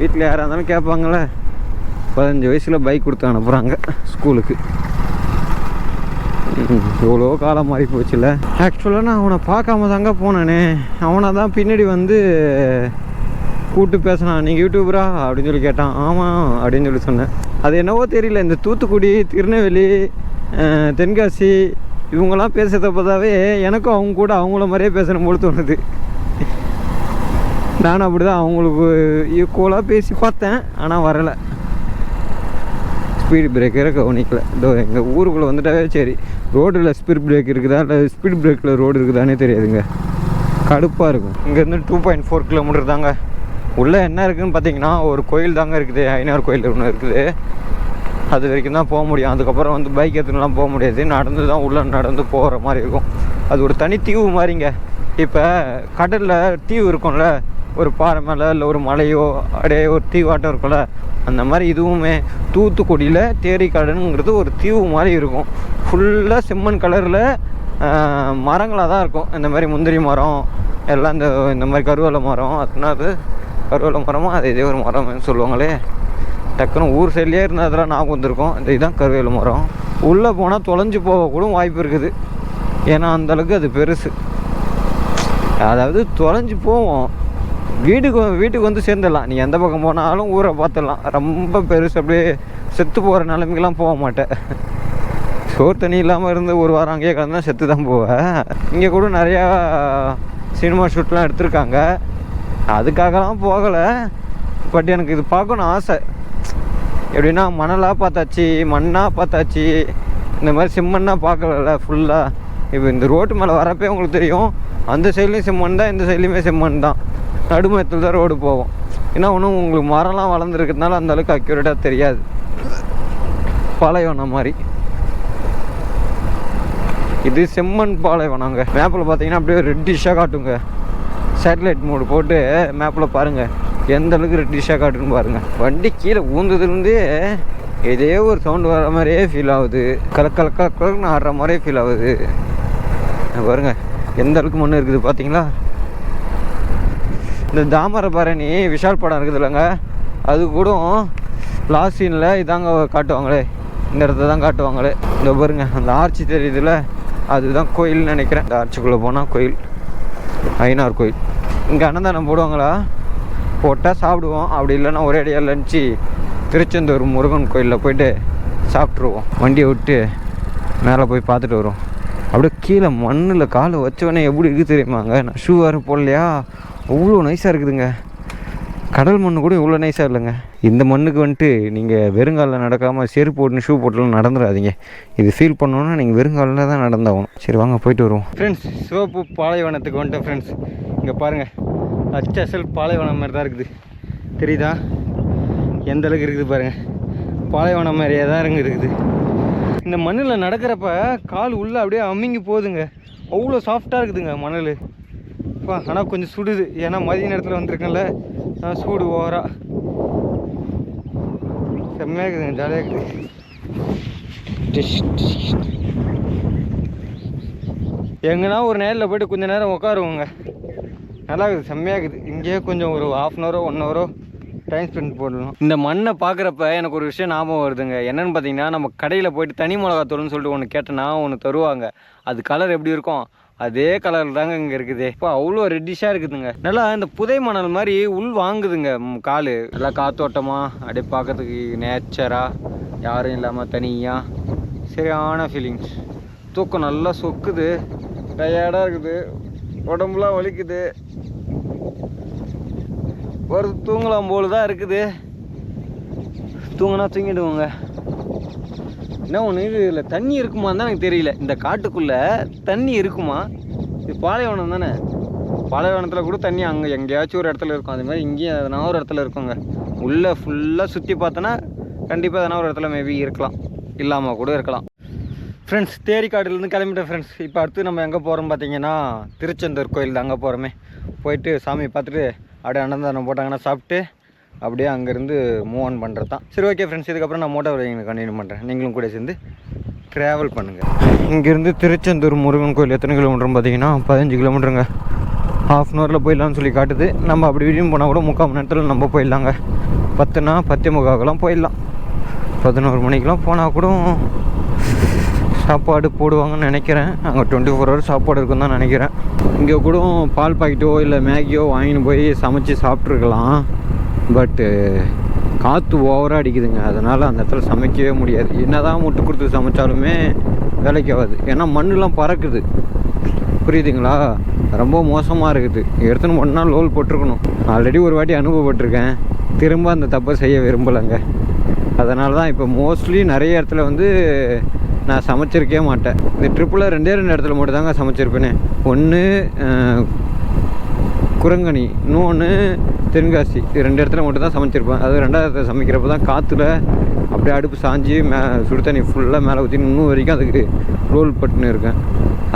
வீட்டில் யாராக இருந்தாலும் கேட்பாங்களே. 15 வயசில் பைக் கொடுத்து அனுப்புகிறாங்க ஸ்கூலுக்கு. எவ்வளோ காலம் மாறி போச்சுல்ல. ஆக்சுவலாக நான் அவனை பார்க்காம தாங்க போனேனே. அவனை தான் பின்னாடி வந்து கூப்பிட்டு பேசினான். நீங்கள் யூடியூபரா அப்படின்னு சொல்லி கேட்டான். ஆமாம் அப்படின்னு சொல்லி சொன்னேன். அது என்னவோ தெரியல, இந்த தூத்துக்குடி, திருநெல்வேலி, தென்காசி இவங்கெல்லாம் பேசுகிறத பார்த்தாவே எனக்கும் அவங்க கூட அவங்கள மாதிரியே பேசணும் போல தோணுது. நானும் அப்படி தான் அவங்களுக்கு ஈக்குவலாக பேசி பார்த்தேன். ஆனால் வரலை. ஸ்பீட் பிரேக்கரை கவனிக்கல. இதோ எங்கள் ஊருக்குள்ளே வந்துட்டாவே சரி, ரோடில் ஸ்பீட் பிரேக் இருக்குதா இல்லை ஸ்பீட் பிரேக்கில் ரோடு இருக்குதானே தெரியாதுங்க. கடுப்பாக இருக்கும். இங்கேருந்து 2.4 கிலோமீட்டர் தாங்க உள்ளே என்ன இருக்குதுன்னு பார்த்தீங்கன்னா ஒரு கோயில் தாங்க இருக்குது, ஐநூறு கோயில் ஒன்று இருக்குது. அது வரைக்கும் தான் போக முடியும். அதுக்கப்புறம் வந்து பைக் எடுத்துலாம் போக முடியாது, நடந்து தான் உள்ளே நடந்து போகிற மாதிரி இருக்கும். அது ஒரு தனி தீவு மாதிரிங்க. இப்போ கடலில் தீவு இருக்கும்ல, ஒரு பாறை மேலே இல்லை ஒரு மலையோ அப்படியே ஒரு தீவாட்டம் இருக்கும்ல, அந்த மாதிரி இதுவுமே தூத்துக்குடியில் தேரிக்காடுங்கிறது ஒரு தீவு மாதிரி இருக்கும். ஃபுல்லாக செம்மண் கலரில் மரங்களாக தான் இருக்கும். இந்த மாதிரி முந்திரி மரம் எல்லாம், இந்த மாதிரி கருவேல மரம், அதுனா அது கருவேல மரமாக அது இதே ஒரு மரம்னு சொல்லுவாங்களே, டக்குன்னு ஊர் சைட்லேயே இருந்தால் அதெல்லாம் ஞாபகம் வந்திருக்கும். இந்த இதுதான் கருவேல மரம். உள்ளே போனால் தொலைஞ்சு போக கூட வாய்ப்பு இருக்குது, ஏன்னா அந்தளவுக்கு அது பெருசு. அதாவது தொலைஞ்சு போவோம், வீட்டுக்கு வந்து சேர்ந்துடலாம். நீ எந்த பக்கம் போனாலும் ஊரை பார்த்துடலாம். ரொம்ப பெருசு, அப்படியே செத்து போகிற நிலைமைக்கெல்லாம் போக மாட்டேன். சோறு தண்ணி இல்லாமல் இருந்து ஒரு வாரம் அங்கேயே கலந்தால் செத்து தான் போவேன். இங்கே கூட நிறையா சினிமா ஷூட்லாம் எடுத்திருக்காங்க, அதுக்காகலாம் போகலை. பட் எனக்கு இது பார்க்கணும் ஆசை. எப்படின்னா மணலாக பார்த்தாச்சு, மண்ணாக பார்த்தாச்சு, இந்த மாதிரி செம்மண்ணாக பார்க்கல ஃபுல்லாக. இப்போ இந்த ரோட்டு மேலே வரப்பே உங்களுக்கு தெரியும், அந்த சைட்லேயும் செம்மண் தான், இந்த சைட்லேயுமே செம்மண் தான். நடுமயத்தில் தான் ரோடு போகும். ஏன்னா ஒன்றும் உங்களுக்கு மரம்லாம் வளர்ந்துருக்கிறதுனால அந்தளவுக்கு அக்யூரேட்டாக தெரியாது, பாலைவனம் மாதிரி. இது செம்மண் பாலைவனங்க. மேப்பில் பார்த்தீங்கன்னா அப்படியே ரெட்டிஷாக காட்டுங்க. சேட்டலைட் மோடு போட்டு மேப்பில் பாருங்கள் எந்த அளவுக்கு ரெட்டிஷாக காட்டுன்னு பாருங்கள். வண்டி கீழே ஊந்ததுலேருந்தே இதே ஒரு சவுண்டு வர மாதிரியே ஃபீல் ஆகுது, கலக்கலக்கலன்னு ஆடுற மாதிரியே ஃபீல் ஆகுது. பாருங்கள் எந்த அளவுக்கு மண் இருக்குது பார்த்தீங்களா. இந்த தாமிரபரணி விஷால் படம் இருக்குது இல்லைங்க, அது கூட லாஸ்ட் சீனில் இதாங்க காட்டுவாங்களே, இந்த இடத்த தான் காட்டுவாங்களே. இந்த பாருங்க அந்த ஆர்ச்சி தெரியுதுல்ல, அதுதான் கோயில்னு நினைக்கிறேன். இந்த ஆர்ச்சிக்குள்ளே போனால் கோயில், ஐநார் கோயில். இங்கே அன்னதானம் போடுவாங்களா, போட்டால் சாப்பிடுவோம். அப்படி இல்லைன்னா ஒரே அடியாக லஞ்சு திருச்செந்தூர் முருகன் கோயிலில் போய்ட்டு சாப்பிட்ருவோம். வண்டியை விட்டு மேலே போய் பார்த்துட்டு வரும். அப்படியே கீழே மண்ணில் காலை வச்சவொடனே எப்படி இருக்குது தெரியுமாங்க. நான் ஷூ வேறு போடலையா, அவ்வளோ நைஸாக இருக்குதுங்க. கடல் மண்ணு கூட இவ்வளோ நைஸாக இல்லைங்க. இந்த மண்ணுக்கு வந்துட்டு நீங்கள் வெறுங்காலில் நடக்காமல் செருப்பு போட்டுன்னு ஷூ போட்டுலாம் நடந்துடாதீங்க. இது ஃபீல் பண்ணோன்னா நீங்கள் வெறுங்காலில் தான் நடந்தாகணும். சரி வாங்க போயிட்டு வருவோம் ஃப்ரெண்ட்ஸ். சிவப்பு பாலைவனத்துக்கு வந்துட்டேன் ஃப்ரெண்ட்ஸ். இங்கே பாருங்கள், அச்சல் பாலைவனம் மாதிரி தான் இருக்குது, தெரியுதா எந்த அளவுக்கு இருக்குது பாருங்கள். பாலைவனம் மாதிரியே தான் இருக்குது. இந்த மண்ணில் நடக்கிறப்ப கால் உள்ளே அப்படியே அமுங்கி போகுதுங்க, அவ்வளோ சாஃப்டாக இருக்குதுங்க மணல். ஆனால் கொஞ்சம் சுடுது, ஏன்னா மதிய நேரத்தில் வந்திருக்கேன்ல, சூடு ஓவரா. செம்மையாக இருக்குதுங்க, ஜாலியாக இருக்குது. எங்கன்னா ஒரு நேரில் போய்ட்டு கொஞ்சம் நேரம் உட்காருவோங்க, நல்லா இருக்குது, செம்மையாக இருக்குது. இங்கேயே கொஞ்சம் ஒரு 1/2 hour 1 hour டைம் ஸ்பெண்ட் பண்ணலாம். இந்த மண்ணை பார்க்குறப்ப எனக்கு ஒரு விஷயம் ஞாபகம் வருதுங்க. என்னென்னு பார்த்தீங்கன்னா, நம்ம கடையில் போய்ட்டு தனி மிளகாத்தூள்னு சொல்லிட்டு ஒன்று கேட்டேன்னா ஒன்று தருவாங்க. அது கலர் எப்படி இருக்கும், அதே கலர் தாங்க இங்கே இருக்குது. இப்போ அவ்வளோ ரெட்டிஷாக இருக்குதுங்க. நல்லா இந்த புதை மணல் மாதிரி உள் வாங்குதுங்க கால். நல்லா காத்தோட்டமாக அப்படியே பார்க்கறதுக்கு நேச்சராக, யாரும் இல்லாமல் தனியாக, சரியான ஃபீலிங்ஸ். தூக்கம் நல்லா சொக்குது, டயர்டாக இருக்குது, உடம்புலாம் வலிக்குது, ஒரு தூங்கலாம் போல தான் இருக்குது. தூங்கினா தூங்கிடுவோங்க. என்ன ஒன்று, இது இல்லை தண்ணி இருக்குமான்னு தான் எனக்கு தெரியல. இந்த காட்டுக்குள்ளே தண்ணி இருக்குமா? இது பாலைவனம் தானே, பாலைவனத்தில் கூட தண்ணி அங்கே எங்கேயாச்சும் ஒரு இடத்துல இருக்கும். அது மாதிரி இங்கேயும் எதனா ஒரு இடத்துல இருக்குங்க. உள்ளே ஃபுல்லாக சுற்றி பார்த்தோன்னா கண்டிப்பாக எதனா ஒரு இடத்துல மேபி இருக்கலாம், இல்லாமல் கூட இருக்கலாம். ஃப்ரெண்ட்ஸ், தேரிக்காடுலேருந்து கிளம்பிட்டேன் ஃப்ரெண்ட்ஸ். இப்போ அடுத்து நம்ம எங்கே போகிறோம் பார்த்தீங்கன்னா, திருச்செந்தூர் கோயில் தான் அங்கே போகிறோமே. போயிட்டு சாமி பார்த்துட்டு அப்படியே அன்னதானம் போட்டாங்கன்னா சாப்பிட்டு அப்படியே அங்கேருந்து மூவ் ஆன் பண்ணுறது தான். சரி ஓகே ஃப்ரெண்ட்ஸ், இதுக்கப்புறம் நான் மோட்டோ ரைடிங் கண்டினியூ பண்ணுறேன். நீங்களும் கூட சேர்ந்து ட்ராவல் பண்ணுங்கள். இங்கேருந்து திருச்செந்தூர் முருகன் கோயில் எத்தனை கிலோமீட்டர்னு பார்த்தீங்கன்னா 15 கிலோமீட்டருங்க. 1/2 hour போயிடலாம்னு சொல்லி காட்டுது. நம்ம அப்படி வீடியும் போனால் கூட 3/4 மணி நேரத்தில் நம்ம போயிடலாங்க. 10னா 10:45 போயிடலாம். 11 மணிக்கெலாம் போனால் கூட சாப்பாடு போடுவாங்கன்னு நினைக்கிறேன். அங்கே 24 hours சாப்பாடு இருக்குன்னு தான் நினைக்கிறேன். இங்கே கூட பால் பாக்கெட்டோ இல்லை மேகியோ வாங்கின்னு போய் சமைச்சு சாப்பிட்ருக்கலாம். பட்டு காற்று ஓவராக அடிக்குதுங்க, அதனால் அந்த இடத்துல சமைக்கவே முடியாது. என்ன தான் முட்டு கொடுத்து சமைச்சாலுமே வேலைக்கு ஆகாது, ஏன்னா மண்ணெலாம் பறக்குது. புரியுதுங்களா, ரொம்ப மோசமாக இருக்குது. எடுத்துன்னு போனால் லோல் போட்டிருக்கணும். ஆல்ரெடி ஒரு வாட்டி அனுபவப்பட்டிருக்கேன், திரும்ப அந்த தப்பை செய்ய விரும்பலைங்க. அதனால தான் இப்போ மோஸ்ட்லி நிறைய இடத்துல வந்து நான் சமைச்சிருக்கே மாட்டேன். இந்த ட்ரிப்பில் 2 இடத்துல மட்டும் தாங்க சமைச்சிருப்பேனே. ஒன்று குரங்கணி, இன்னொன்று தென்காசி. இது 2 இடத்துல மட்டும் தான் சமைச்சிருப்பேன். அது 2வது இடத்துல சமைக்கிறப்ப தான் காற்றுல அப்படியே அடுப்பு சாஞ்சி சுடு தண்ணி ஃபுல்லாக மேலே ஊற்றி இன்னும் வரைக்கும் அதுக்கு ரோல் பட்டுன்னு இருக்கேன்.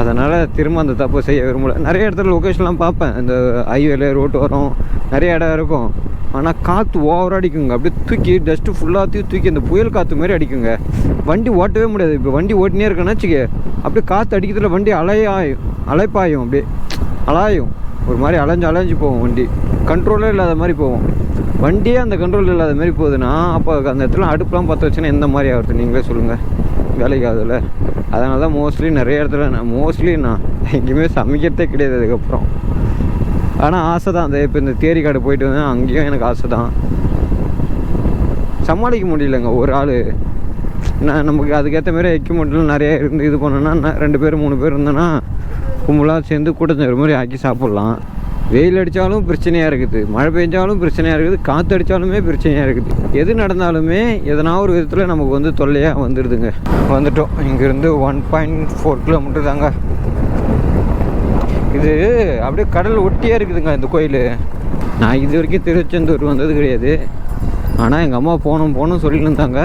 அதனால் திரும்ப அந்த தப்பை செய்ய விரும்பல. நிறைய இடத்துல லொக்கேஷன்லாம் பார்ப்பேன், இந்த ஹைவேல ரோட்டு வரும், நிறைய இடம் இருக்கும். ஆனால் காற்று ஓவராக அடிக்குங்க, அப்படியே தூக்கி டஸ்ட்டு ஃபுல்லாத்தையும் தூக்கி அந்த புயல் காற்று மாதிரி அடிக்குங்க. வண்டி ஓட்டவே முடியாது. இப்போ வண்டி ஓட்டினே இருக்கேன்னா வச்சுக்க, அப்படியே காற்று அடிக்கிறதுல வண்டி அலைப்பாயும், அப்படியே அலாயும், ஒரு மாதிரி அலைஞ்சு போகும். வண்டி கண்ட்ரோலே இல்லாத மாதிரி போகும். வண்டியே அந்த கண்ட்ரோல் இல்லாத மாதிரி போகுதுன்னா அப்போ அந்த இடத்துல அடுப்புலாம் பற்ற வச்சுன்னா எந்த மாதிரி ஆகுது நீங்களே சொல்லுங்கள், வேலைக்கு ஆகுதுல்ல. அதனால தான் மோஸ்ட்லி நிறைய இடத்துல நான் எங்கேயுமே சமைக்கிறதே கிடையாது அதுக்கப்புறம். ஆனால் ஆசை தான். அந்த இப்போ இந்த தேரிக்காடு போயிட்டு வந்தேன், அங்கேயும் எனக்கு ஆசை தான். சமாளிக்க முடியலங்க ஒரு ஆள். நமக்கு அதுக்கேற்ற மாதிரி எக்யூப்மெண்ட்லாம் நிறைய இருந்து இது பண்ணோன்னா 2 பேர் 3 பேர் இருந்தோன்னா கும்பலாக சேர்ந்து கூட்டத்தொரு மாதிரி ஆக்கி சாப்பிட்லாம். வெயில் அடித்தாலும் பிரச்சனையாக இருக்குது, மழை பெஞ்சாலும் பிரச்சனையாக இருக்குது, காற்று அடித்தாலுமே பிரச்சனையாக இருக்குது. எது நடந்தாலுமே எதனா ஒரு விதத்தில் நமக்கு வந்து தொல்லையாக வந்துடுதுங்க. வந்துட்டோம். இங்கேருந்து 1.4 கிலோமீட்டர் தாங்க. இது அப்படியே கடல் ஒட்டியே இருக்குதுங்க இந்த கோயில். நான் இது வரைக்கும் திருச்செந்தூர் வந்தது கிடையாது. ஆனால் எங்கள் அம்மா போகணும் சொல்லிட்டு இருந்தாங்க.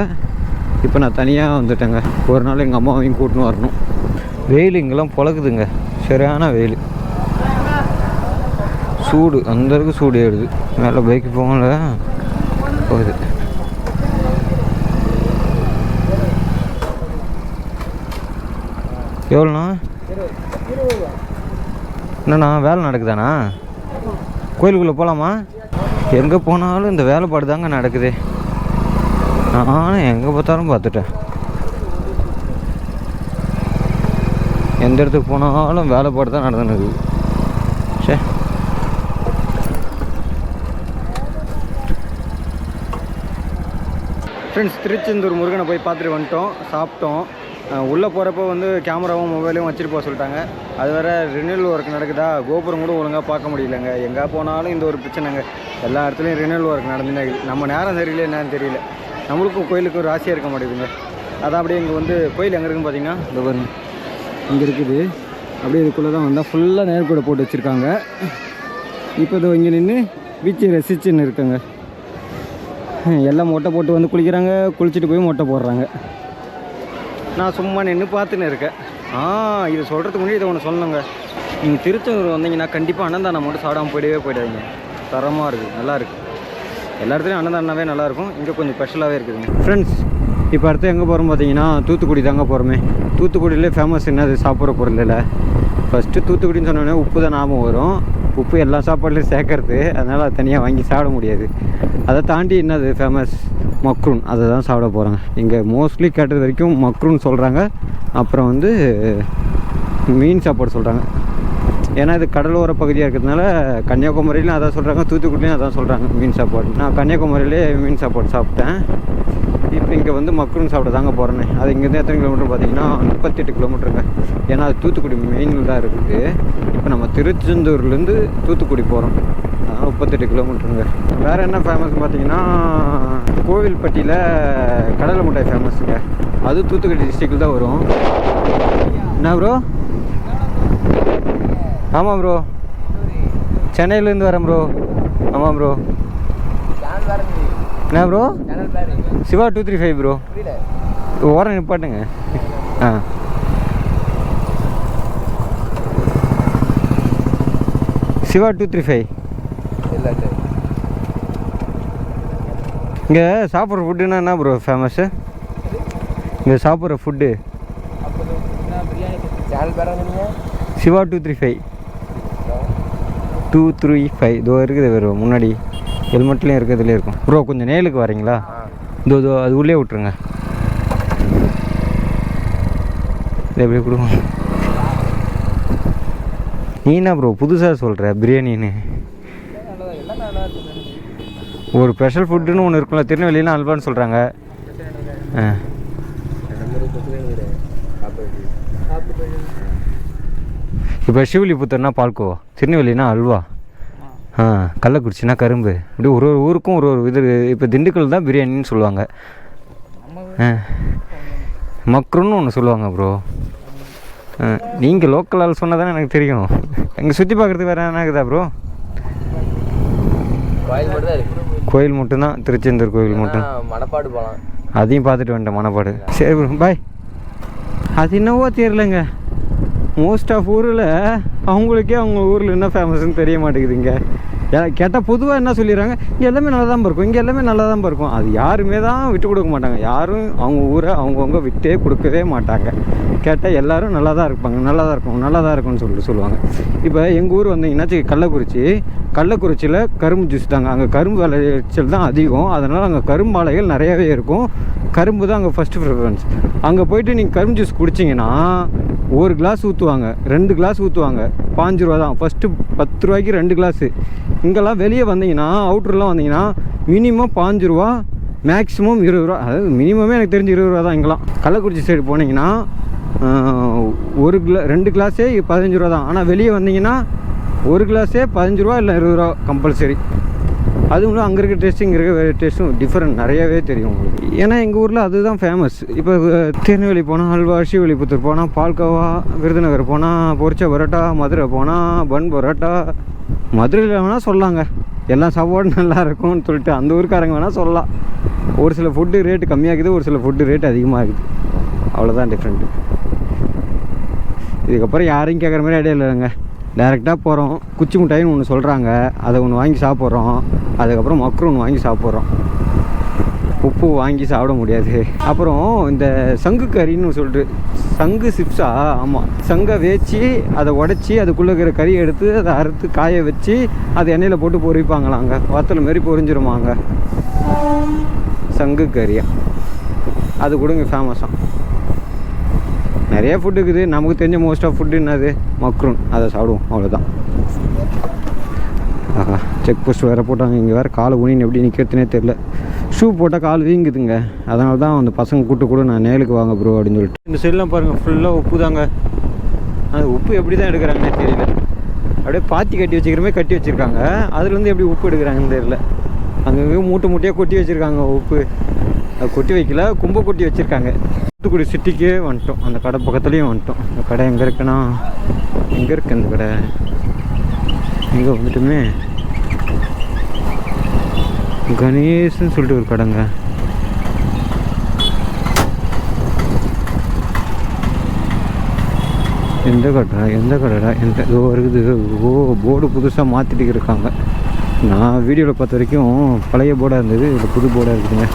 இப்போ நான் தனியாக வந்துட்டேங்க. ஒரு நாள் எங்கள் அம்மாவையும் கூட்டின்னு வரணும். வெயில் இங்கெல்லாம் பொழக்குதுங்க, சரியான வெயில். சூடு அந்த அளவுக்கு சூடு ஏறுது. மேலே பைக்கு போகல போகுது. எவ்வளோண்ணா? என்னண்ணா வேலை நடக்குதாண்ணா? கோயிலுக்குள்ளே போகலாமா? எங்கே போனாலும் இந்த வேலைப்பாடு தாங்க நடக்குது. நானும் எங்கே பார்த்தாலும் பார்த்துட்டேன். எந்த இடத்துக்கு போனாலும் வேலைப்பாடு தான் நடந்துன்னு. சே, ஃப்ரெண்ட்ஸ், திருச்செந்தூர் முருகனை போய் பார்த்துட்டு வந்துட்டோம், சாப்பிட்டோம். உள்ளே போகிறப்போ வந்து கேமராவும் மொபைலும் வச்சுட்டு போக சொல்லிட்டாங்க. அது வேறு ரினியூவல் ஒர்க் நடக்குதா, கோபுரம் கூட ஒழுங்காக பார்க்க முடியலங்க. எங்கே போனாலும் இந்த ஒரு பிரச்சனைங்க. எல்லா இடத்துலையும் ரினியூவல் ஒர்க் நடந்துன்னு. நம்ம நேரம் தெரியல, என்னன்னு தெரியல. நம்மளுக்கும் கோயிலுக்கும் ராசியாக இருக்க மாட்டேங்குதுங்க. அதான் அப்படியே இங்கே வந்து கோயில் எங்கே இருக்குதுன்னு பார்த்தீங்கன்னா இந்த பாருங்க, இங்கே இருக்குது. அப்படியே இதுக்குள்ளே தான் வந்தால் ஃபுல்லாக நேர்கூட போட்டு வச்சுருக்காங்க. இப்போ இதோ இங்கே நின்று பீச்சை ரசிச்சுன்னு இருக்காங்க. எல்லாம் மொட்டை போட்டு வந்து குளிக்கிறாங்க, குளிச்சுட்டு போய் மொட்டை போடுறாங்க. நான் சும்மா நின்று பார்த்துன்னு இருக்கேன். இது சொல்கிறதுக்கு முன்னாடி இதை ஒன்று சொல்லணுங்க. நீங்கள் திருச்செந்தூர் வந்தீங்கன்னா கண்டிப்பாக அன்னதானம் மட்டும் சாப்பிடாமல் போயிடாதீங்க. தரமாக இருக்குது, நல்லாயிருக்கு. எல்லா இடத்துலையும் அன்னதானமே நல்லாயிருக்கும், இங்கே கொஞ்சம் ஸ்பெஷலாகவே இருக்குதுங்க. ஃப்ரெண்ட்ஸ், இப்போ அடுத்து எங்கே போகிறோம் பார்த்தீங்கன்னா தூத்துக்குடி தாங்க போகிறோமே. தூத்துக்குடியிலே ஃபேமஸ் என்னது சாப்பிட்ற பொருள் இல்லை. ஃபஸ்ட்டு தூத்துக்குடின்னு சொன்னோடனே உப்பு தான் ஞாபகம் வரும். உப்பு எல்லா சாப்பாடுலையும் சேர்க்கறது, அதனால் அது தனியாக வாங்கி சாப்பிட முடியாது. அதை தாண்டி என்னது ஃபேமஸ்? மக்ரூன். அதை தான் சாப்பிட போகிறாங்க. இங்கே மோஸ்ட்லி கேட்டது வரைக்கும் மக்ரூன் சொல்கிறாங்க. அப்புறம் வந்து மீன் சாப்பாடு சொல்கிறாங்க. ஏன்னா இது கடலோர பகுதியாக இருக்கிறதுனால கன்னியாகுமரியிலையும் அதான் சொல்கிறாங்க, தூத்துக்குடிலையும் அதான் சொல்கிறாங்க மீன் சாப்பாடு. நான் கன்னியாகுமரியிலே மீன் சாப்பாடு சாப்பிட்டேன். இப்போ இங்கே வந்து மக்ரூன் சாப்பிட தாங்க போகிறேன்னு. அது இங்கேருந்து எத்தனை கிலோமீட்டர் பார்த்தீங்கன்னா 38 கிலோமீட்டருங்க. ஏன்னா அது தூத்துக்குடி மெயினில் தான் இருக்குது. இப்போ நம்ம திருச்செந்தூர்லேருந்து தூத்துக்குடி போகிறோம், அதனால் 38 கிலோமீட்டருங்க. வேறு என்ன ஃபேமஸ் பார்த்தீங்கன்னா கோவில்பட்டியில் கடலை மிட்டாய் ஃபேமஸுங்க. அது தூத்துக்குடி டிஸ்ட்ரிக்டில் தான் வரும். என்ன ப்ரோ? ஆமாம் ப்ரோ, சென்னையிலேருந்து வரேன் ப்ரோ. ஆமாம் ப்ரோ. என்ன ப்ரோ? சிவா 235 ப்ரோ. ஓரம் நிப்பாட்டுங்க. சிவா 235. இங்கே சாப்பிட்ற ஃபுட்டுன்னா என்ன ப்ரோ ஃபேமஸ்ஸு? இங்கே சாப்பிட்ற ஃபுட்டு சிவா 235 இதோ இருக்குது ப்ரோ. முன்னாடி ஹெல்மெட்லேயும் இருக்கிறதுலே இருக்கும் ப்ரோ. கொஞ்சம் நேலுக்கு வரீங்களா? இதோ அது உள்ளே விட்ருங்க. இது எப்படி கொடுங்க? நீ என்ன ப்ரோ புதுசாக சொல்கிற பிரியாணின்னு? ஒரு ஸ்பெஷல் ஃபுட்டுன்னு ஒன்று இருக்குல்ல, திருநெல்வேலியில் அல்வான்னு சொல்கிறாங்க. இப்போ சிவலிபுத்தூர்னா பால்கோவா, திருநெல்வேலினா அல்வா, கள்ளக்குறிச்சினா கரும்பு. இப்படி ஒரு ஒரு ஊருக்கும் ஒரு ஒரு இது. இப்போ திண்டுக்கல் தான் பிரியாணின்னு சொல்லுவாங்க. மக்ரூன்னு ஒன்று சொல்லுவாங்க ப்ரோ. நீங்கள் லோக்கல் ஆள் சொன்னால் தானே எனக்கு தெரியும். எங்கே சுற்றி பார்க்குறதுக்கு வேறு என்ன இருக்குதா ப்ரோ? கோயில் மட்டும்தான், திருச்செந்தூர் கோயில் மட்டும். மணப்பாடு போகலாம், அதையும் பார்த்துட்டு வந்துட்டேன் மணப்பாடு. சரி ப்ரோ பாய். அது என்னவோ தெரியலங்க, மோஸ்ட் ஆஃப் ஊரில் அவங்களுக்கே அவங்க ஊரில் என்ன ஃபேமஸ்ன்னு தெரிய மாட்டேங்குதுங்க. கேட்டால் பொதுவாக என்ன சொல்லிடுறாங்க, இங்கே எல்லாமே நல்லா தான் இருக்கும், இங்கே எல்லாமே நல்லா தான் இருக்கும். அது யாருமே தான் விட்டு கொடுக்க மாட்டாங்க. யாரும் அவங்க ஊரை அவங்கவுங்க விட்டே கொடுக்கவே மாட்டாங்க. கேட்டால் எல்லோரும் நல்லா தான் இருப்பாங்க, நல்லா தான் இருக்கும், நல்லா தான் இருக்கும்னு சொல்லுவாங்க. இப்போ எங்கள் ஊர் வந்தீங்கன்னாச்சு கள்ளக்குறிச்சியில் கரும்பு ஜூஸ் தாங்க. அங்கே கரும்பு விளைச்சல் தான் அதிகம். அதனால் அங்கே கரும்பாலைகள் நிறையாவே இருக்கும். கரும்பு தான் அங்கே ஃபஸ்ட்டு ப்ரிஃபரன்ஸ். அங்கே போய்ட்டு நீங்கள் கரும்பு ஜூஸ் குடிச்சிங்கன்னா 1 கிளாஸ் ஊற்றுவாங்க, 2 கிளாஸ் ஊற்றுவாங்க, 5 ரூபா தான். ஃபஸ்ட்டு 10 ரூபாய்க்கு 2 கிளாஸு. இங்கெல்லாம் வெளியே வந்தீங்கன்னா, அவுட்டர்லாம் வந்தீங்கன்னா மினிமம் 5 ரூபா, மேக்ஸிமம் 20 ரூபா. அதாவது மினிமமே எனக்கு தெரிஞ்சு 20 ரூபா தான் இங்கெல்லாம். கள்ளக்குறிச்சி சைடு போனீங்கன்னா 2 கிளாஸே 15 ரூபா தான். ஆனால் வெளியே வந்தீங்கன்னா 1 கிளாஸே 15 ரூபா இல்லை 20 ரூபா கம்பல்சரி. அதுவும் அங்கே இருக்க டேஸ்ட்டு இங்கே இருக்க வேறு டேஸ்ட்டும் டிஃப்ரெண்ட் நிறையாவே தெரியும் உங்களுக்கு. ஏன்னா எங்கள் ஊரில் அதுதான் ஃபேமஸ். இப்போ திருநெல்வேலி போனால் அல்வா, ஸ்ரீவில்லிபுத்தூர் போனால் பால்கோவா, விருதுநகர் போனால் பொரிச்ச பரோட்டா, மதுரை போனால் பன் பரோட்டா. மதுரையில் வேணால் சொல்லாங்க, எல்லாம் சாப்பாடு நல்லா இருக்கும்னு சொல்லிட்டு அந்த ஊருக்காரங்க வேணால் சொல்லலாம். ஒரு சில ஃபுட்டு ரேட்டு கம்மியாகுது, ஒரு சில ஃபுட்டு ரேட்டு அதிகமாகுது. அவ்வளோதான் டிஃப்ரெண்ட்டு. இதுக்கப்புறம் யாரையும் கேட்குற மாதிரி ஐடியா இல்லைங்க. டேரெக்டாக போகிறோம், குச்சி மிட்டாயின்னு ஒன்று சொல்கிறாங்க, அதை ஒன்று வாங்கி சாப்பிட்றோம். அதுக்கப்புறம் மக்ரூன் வாங்கி சாப்பிட்றோம். உப்பு வாங்கி சாப்பிட முடியாது. அப்புறம் இந்த சங்கு கறின்னு சொல்லிட்டு, சங்கு சிப்ஸா, ஆமாம், சங்கை வேச்சு அதை உடச்சி அதுக்குள்ளே இருக்கிற கறியை எடுத்து அதை அறுத்து காய வச்சு அதை எண்ணெயில் போட்டு பொரிப்பாங்களாங்க. வத்தல் மாரி பொரிஞ்சிருமாங்க சங்கு கறியை. அது கூட இங்கே ஃபேமஸாக. நிறைய ஃபுட்டு இருக்குது. நமக்கு தெரிஞ்ச மோஸ்ட் ஆஃப் ஃபுட்டு என்னது, மக்ரூன். அதை சாப்பிடுவோம், அவ்வளோதான். ஆஹா, செக் போஸ்ட் வேறு போட்டாங்க. இங்கே வேறு காலை ஊனின்னு எப்படி நிற்கிறதுனே தெரில. ஷூ போட்டால் கால் வீங்குதுங்க. அதனால தான் அந்த பசங்க கூட்டு கூட நான் நேலுக்கு வாங்க ப்ரோ அப்படின்னு சொல்லிட்டு. இந்த சைடெலாம் பாருங்கள், ஃபுல்லாக உப்பு தாங்க. அந்த உப்பு எப்படி தான் எடுக்கிறாங்கன்னே தெரியல. அப்படியே பாத்தி கட்டி வச்சுக்கிறமே கட்டி வச்சுருக்காங்க. அதுலேருந்து எப்படி உப்பு எடுக்கிறாங்கன்னு தெரியல. அங்கங்கே மூட்டையாக கொட்டி வச்சுருக்காங்க உப்பு. அது கொட்டி வைக்கல, கும்பை கொட்டி வச்சுருக்காங்க. தூத்துக்குடி சிட்டிக்கே வந்துட்டோம். அந்த கடை பக்கத்துலேயும் வந்துட்டோம். இந்த கடை எங்கே இருக்குன்னா, எங்கே இருக்குது அந்த கடை? இங்கே வந்துட்டுமே கணேஷ்னு சொல்லிட்டு ஒரு கடைங்க. எந்த கடைடா இதோ இருக்குது. போர்டு புதுசாக மாற்றிட்டு இருக்காங்க. நான் வீடியோவில் பார்த்த வரைக்கும் பழைய போர்டாக இருந்தது, இதில் புது போர்டாக இருக்குதுங்க.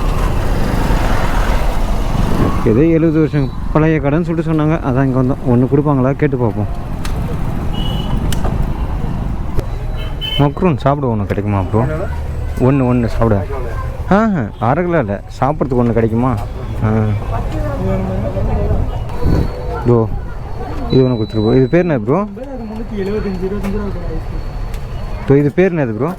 ஏதோ 70 வருஷம் பழைய கடைன்னு சொல்லிட்டு சொன்னாங்க. அதான் இங்கே வந்தோம். ஒன்று கொடுப்பாங்களா கேட்டு பார்ப்போம். மக்ரூன் சாப்பிட ஒன்று கிடைக்குமா ப்ரோ? ஒன்று சாப்பிட. அரை கிலோ இல்லை, சாப்பிட்றதுக்கு ஒன்று கிடைக்குமா? ப்ரோ இது ஒன்று கொடுத்துரு ப்ரோ. இது பேர் என்ன ப்ரோ? இது பேர் என்னது ப்ரோ?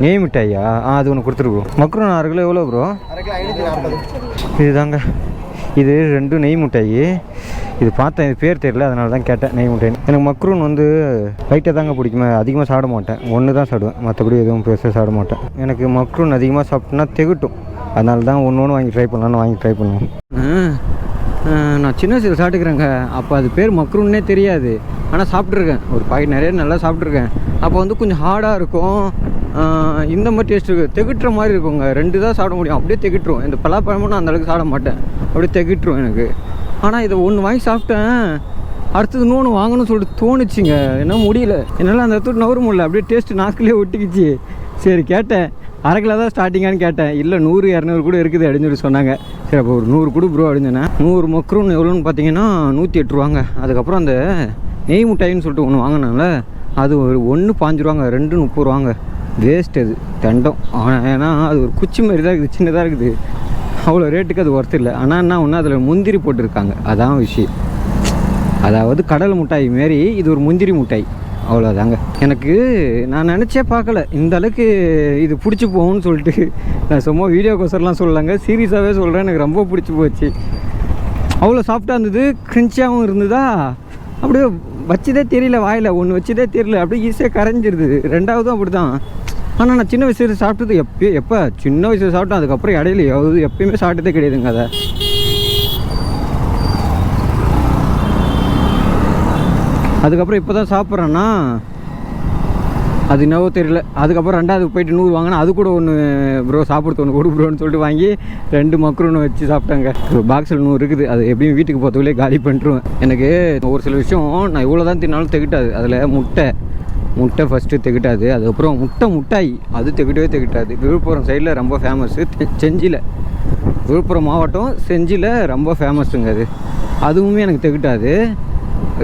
நெய் மிட்டாயா? அது ஒன்று கொடுத்துருக்கோம். மக்ரூன் 6 கிலோ எவ்வளோ ப்ரோ? இதுதாங்க. இது 2 நெய் மிட்டாயி. இது பார்த்தேன், இது பேர் தெரியல, அதனால தான் கேட்டேன் நெய் மிட்டாய். எனக்கு மக்ரூன் வந்து லைட்டாக தாங்க பிடிக்குமே, அதிகமாக சாப்பிட மாட்டேன். ஒன்று தான் சாப்பிடுவேன், மற்றபடி எதுவும் பெருசாக சாப்பிட மாட்டேன். எனக்கு மக்ரூன் அதிகமாக சாப்பிட்டோன்னா திகட்டும். அதனால தான் ஒன்று வாங்கி ட்ரை பண்ணுவோம். நான் சின்ன வயசில் சாப்பிட்டுக்கிறேங்க. அப்போ அது பேர் மக்ரூன்னே தெரியாது. ஆனால் சாப்பிட்ருக்கேன், ஒரு பாக்கெட் நிறைய நல்லா சாப்பிட்ருக்கேன். அப்போ வந்து கொஞ்சம் ஹார்டாக இருக்கும். இந்த மாதிரி டேஸ்ட் இருக்குது, திகட்டுற மாதிரி இருக்குங்க. 2 தான் சாப்பிட முடியும், அப்படியே திகட்டுரும். இந்த பலாப்பழமும் நான் அந்தளவுக்கு சாப்பிட மாட்டேன், அப்படியே திகட்டுரும் எனக்கு. ஆனால் இதை ஒன்று வாங்கி சாப்பிட்டேன், அடுத்தது இன்னொன்று வாங்கணும்னு சொல்லிட்டு தோணுச்சுங்க. என்ன முடியல, என்னால் அந்த இடத்துல நவர முடியல. அப்படியே டேஸ்ட்டு நாக்குலேயே ஒட்டிக்கிச்சு. சரி கேட்டேன், அரை கிலோ தான் ஸ்டார்டிங்கானு கேட்டேன். இல்லை 100 200 கூட இருக்குது அப்படின்னு சொல்லி சொன்னாங்க. சரி அப்போ ஒரு 100 கொடு ப்ரோ அப்படின்னு சொன்னேன். 100 மக்ரூன் எவ்வளோன்னு பார்த்தீங்கன்னா 108 ரூபாங்க. அதுக்கப்புறம் அந்த நெய் மிட்டாயின்னு சொல்லிட்டு ஒன்று வாங்கினால அது ஒரு 1 5 ரூபாங்க, 2 30 ரூபாங்க. வேஸ்ட் அது தண்டம். ஏன்னா அது ஒரு குச்சி மாதிரி தான் இருக்குது, சின்னதாக இருக்குது. அவ்வளோ ரேட்டுக்கு அது ஒர்த்து இல்லை. ஆனால் என்ன ஒன்று, அதில் முந்திரி போட்டிருக்காங்க, அதான் விஷயம். அதாவது கடல் மிட்டாய் மாரி இது ஒரு முந்திரி மிட்டாய், அவ்வளோதாங்க. எனக்கு நான் நினச்சே பார்க்கல இந்த அளவுக்கு இது பிடிச்சி போகும்னு சொல்லிட்டு. நான் சும்மா வீடியோக்கோசரெலாம் சொல்லலைங்க, சீரியஸாகவே சொல்கிறேன். எனக்கு ரொம்ப பிடிச்சி போச்சு. அவ்வளோ சாஃப்டாக இருந்தது, கிரிஞ்சியாகவும் இருந்ததா. அப்படியே வச்சதே தெரியல, வாயில் ஒன்று வச்சதே தெரியல, அப்படியே ஈஸியாக கரைஞ்சிருது. 2வதும் அப்படி தான். ஆனால் நான் சின்ன வயசில் சாப்பிட்டது எப்போ சின்ன வயசில் சாப்பிட்டேன். அதுக்கப்புறம் இடையில எப்பயுமே சாப்பிட்டதே கிடையாதுங்க. அதை அதுக்கப்புறம் இப்போ தான் சாப்பிட்றேன்னா அது என்னவோ தெரியல. அதுக்கப்புறம் 2வது போயிட்டு 100 வாங்கினா அது கூட ஒன்று ப்ரோ சாப்பிடுறது ஒன்று கொடு ப்ரோன்னு சொல்லிட்டு வாங்கி 2 மக்ரூன் வச்சு சாப்பிட்டாங்க. பாக்ஸில் 100 இருக்குது. அது எப்படியும் வீட்டுக்கு போகிறதுக்குள்ளே காலி பண்ணிட்டுருவேன். எனக்கு ஒரு சில விஷயம் நான் இவ்வளோ தான் தின்னாலும் திகட்டாது. அதில் முட்டை ஃபஸ்ட்டு திகட்டாது. அதுக்கப்புறம் முட்டாய் அது திகட்டாது. விழுப்புரம் சைடில் ரொம்ப ஃபேமஸ்ஸு. செஞ்சியில் விழுப்புரம் மாவட்டம் செஞ்சியில் ரொம்ப ஃபேமஸுங்க அது. அதுவுமே எனக்கு திகட்டாது.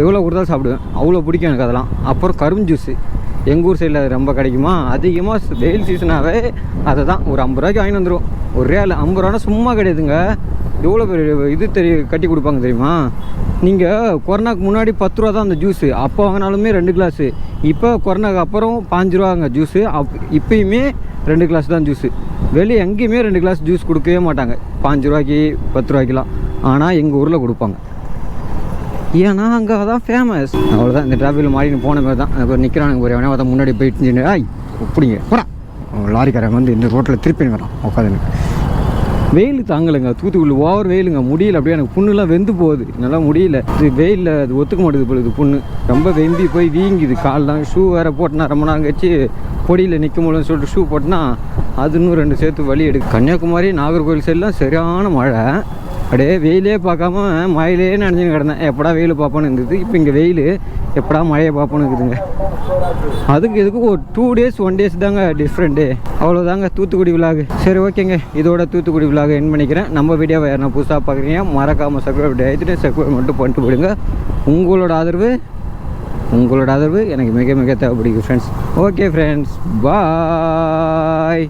எவ்வளோ கொடுத்தாலும் சாப்பிடுவேன். அவ்வளோ பிடிக்கும் எனக்கு அதெல்லாம். அப்புறம் கரும்பு ஜூஸு எங்கள் ஊர் சைடில் அது ரொம்ப கிடைக்குமா. அதிகமாக வெயில் சீசனாகவே அதை தான் ஒரு 50 ரூபாய்க்கு வாங்கி வந்துடும். ஒரே ஆள் 50 ரூபானா சும்மா கிடையாதுங்க. எவ்வளோ பேர் இது கட்டி கொடுப்பாங்க தெரியுமா. நீங்கள் கொரோனாக்கு முன்னாடி 10 ரூபா தான் அந்த ஜூஸு. அப்போ வாங்கினாலுமே 2 கிளாஸு. இப்போ கொரோனாக்கு அப்புறம் 5 ரூபாங்க ஜூஸு. இப்போயுமே 2 கிளாஸ் தான் ஜூஸு. வெளியே எங்கேயுமே 2 கிளாஸ் ஜூஸ் கொடுக்கவே மாட்டாங்க 5 ரூபாய்க்கு 10 ரூபாய்க்குலாம். ஆனால் எங்கள் ஊரில் கொடுப்பாங்க. ஏன்னா அங்கே அதான் ஃபேமஸ். அவ்வளோதான். இந்த டிராஃபிக்கில் மாறின்னு போன மாதிரி தான். எனக்கு நிற்கிறானுங்க ஒரு எவனே பார்த்தா முன்னாடி போயிட்டு ஆய் இப்படிங்க போடா லாரிக்காரன் வந்து இந்த ரோட்டில் திருப்பி வரான் உட்காந்துங்க. வெயில் தாங்கலைங்க. தூத்துக்குடி ஓவர் வெயிலுங்க. முடியல. அப்படியே எனக்கு புண்ணுலாம் வெந்து போகுது. நல்லா முடியல. இது வெயிலில் அது ஒத்துக்க மாட்டேது போல. இது புண்ணு ரொம்ப வெந்தி போய் வீங்குது. கால்லாம் ஷூ வேறு போட்டுனா ரொம்ப நாள் கழிச்சு பொடியில் நிற்க முடியலன்னு சொல்லிட்டு ஷூ போட்டுனா அது இன்னும் 2 சேர்த்து வலி எடுக்கு. கன்னியாகுமரி நாகர்கோவில் சைடெலாம் சரியான மழை. அப்படியே வெயிலே பார்க்காம மழையிலே நினைஞ்சுன்னு கிடந்தேன். எப்படா வெயில் பார்ப்போன்னு இருந்தது. இப்போ இங்கே வெயில் எப்படா மழையை பார்ப்போன்னு இருக்குதுங்க. அதுக்கு இதுக்கு ஒரு 2 days 1 days தாங்க டிஃப்ரெண்ட்டு. அவ்வளோதாங்க தூத்துக்குடி விலாகு. சரி ஓகேங்க, இதோட தூத்துக்குடி விலாக என் பண்ணிக்கிறேன். நம்ம வீடியோவை யாரா புதுசாக பார்க்குறீங்க மறக்காமல் சப்ஸ்கிரைப் மட்டும் பண்ணிட்டு போயிடுங்க. உங்களோட ஆதரவு எனக்கு மிக மிக தேவைப்படுது ஃப்ரெண்ட்ஸ். ஓகே ஃப்ரெண்ட்ஸ், பாய்.